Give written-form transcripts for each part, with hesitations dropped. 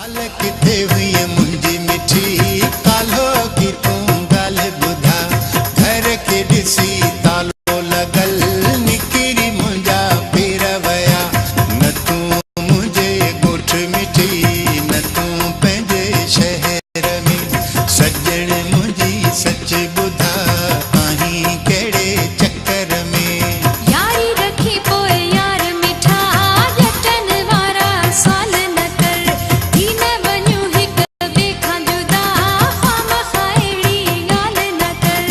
काल किथे हुई मुंहिंजी मिठी काल्हो की तूं ॻाल्हि ॿुधा घर खे ॾिसी तालो लॻल निकिरी मुंहिंजा पेर विया न तूं मुंहिंजे ॻोठ मिठी न तूं पंहिंजे शहर में सजण मुंहिंजी सच ॿुधा आहीं कहिड़े चक्कर में यारी रखी पोइ यार मिठा ॼटन वारा साल न कर थी न वञूं हिक ॿिए खां जुदा ख़ामख़ा अहिड़ी ॻाल्हि न कर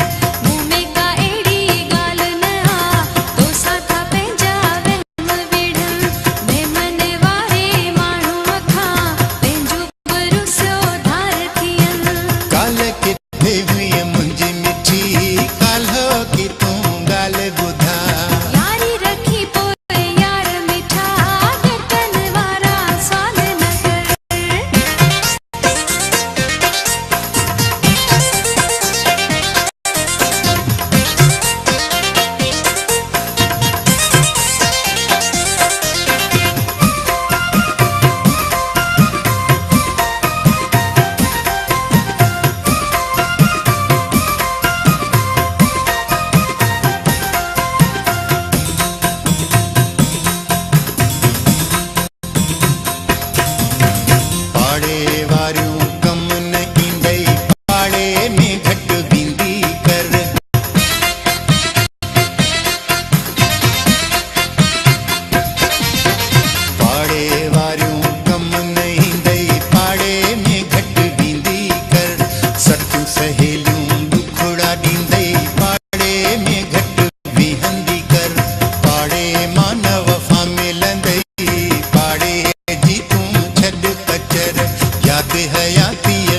मूं में का अहिड़ी ॻाल्हि न आ तोसां था पंहिंजा वहम विढ़नि महिमन वारे माण्हूअ खां पंहिंजो बि रुसियो धार थियनि काल किथे हुई मुंहिंजी मिठी काल्हो की तूं ॻाल्हि ॿुधा यारी रखी पोइ यार मिठा ॼटन वारा साल न कर पाड़े वारियूं कम न ईंदई पाड़े में घटि बींदी कर पाड़े वारियूं कम न ईंदई पाड़े में घटि बींदी कर सठियूं सहेलियूं दुखड़ा ॾींदई पाड़े में घटि बीहंदी कर पाड़े मां न वफ़ा मिलंदई पाड़े जी तूं छॾ कचर यादि हयातीअ